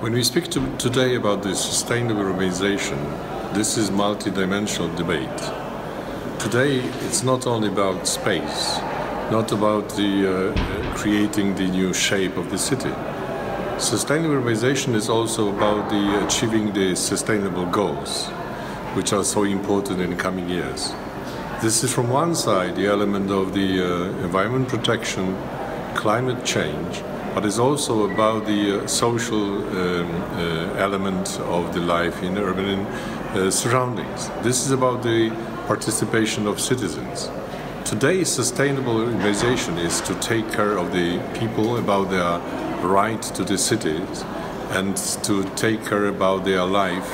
When we speak today about the sustainable urbanization, this is multi-dimensional debate. Today, it's not only about space, not about creating the new shape of the city. Sustainable urbanization is also about achieving the sustainable goals, which are so important in the coming years. This is from one side the element of the environment protection, climate change, but it's also about the social element of the life in urban surroundings. This is about the participation of citizens. Today, sustainable urbanization is to take care of the people about their right to the cities and to take care about their life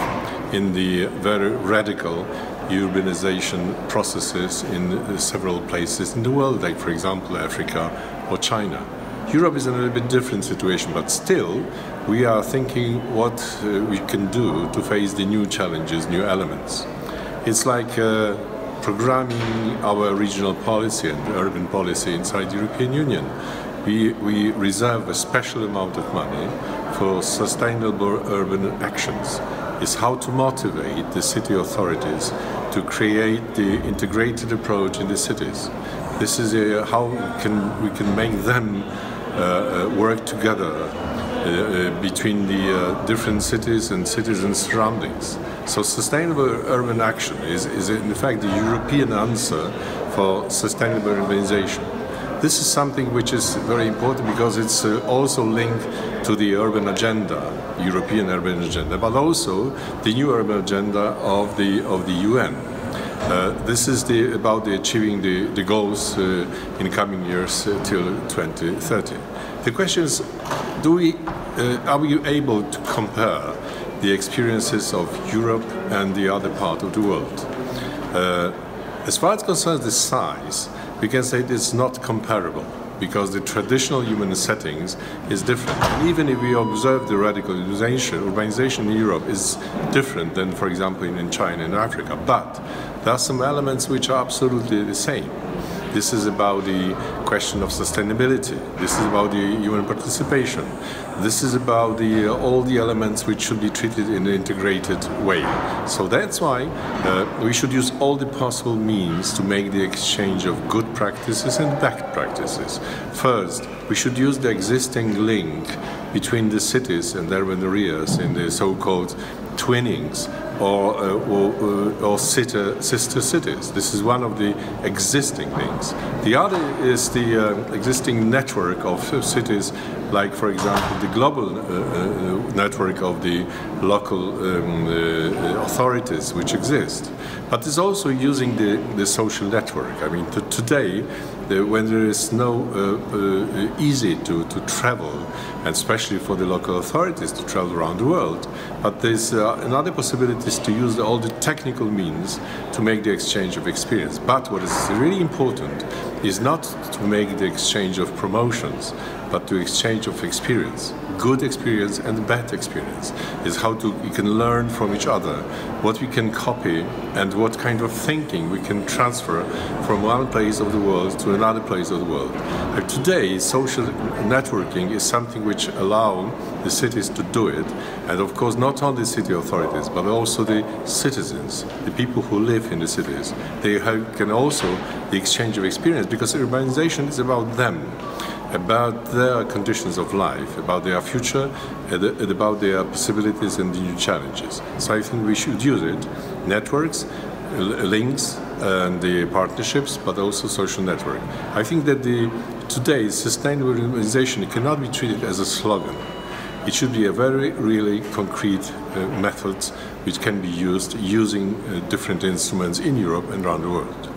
in the very radical urbanization processes in several places in the world, like for example Africa or China. Europe is in a little bit different situation, but still we are thinking what we can do to face the new challenges, new elements. It's like programming our regional policy and urban policy inside the European Union. We reserve a special amount of money for sustainable urban actions. It's how to motivate the city authorities to create the integrated approach in the cities. This is how we can make them work together between the different cities and citizen surroundings. So sustainable urban action is in fact the European answer for sustainable urbanization. This is something which is very important because it's also linked to the urban agenda, European urban agenda, but also the new urban agenda of the UN. This is about achieving the goals in coming years till 2030. The question is, are we able to compare the experiences of Europe and the other part of the world? As far as concerns the size, we can say it's not comparable, because the traditional human settings is different. And even if we observe the radical urbanization in Europe is different than, for example, in China and Africa, but there are some elements which are absolutely the same. This is about the question of sustainability. This is about the human participation. This is about all the elements which should be treated in an integrated way. So that's why we should use all the possible means to make the exchange of good practices and bad practices. First, we should use the existing link between the cities and urban areas in the so-called twinnings or sister cities. This is one of the existing links. The other is the existing network of cities, like for example the global network of the local authorities which exist. But it's also using the social network. I mean, today, when there is no easy to travel, and especially for the local authorities to travel around the world, but there's another possibility is to use all the technical means to make the exchange of experience. But what is really important is not to make the exchange of promotions, but to exchange of experience. Good experience and bad experience is how we can learn from each other, what we can copy and what kind of thinking we can transfer from one place of the world to another place of the world. Today, social networking is something which allows the cities to do it, and of course not only city authorities but also the citizens, the people who live in the cities. They can also the exchange of experience, because urbanization is about them, about their conditions of life, about their future, and about their possibilities and the new challenges. So I think we should use it, networks, links, and the partnerships, but also social network. I think that today sustainable urbanization cannot be treated as a slogan. It should be a very really concrete method which can be used using different instruments in Europe and around the world.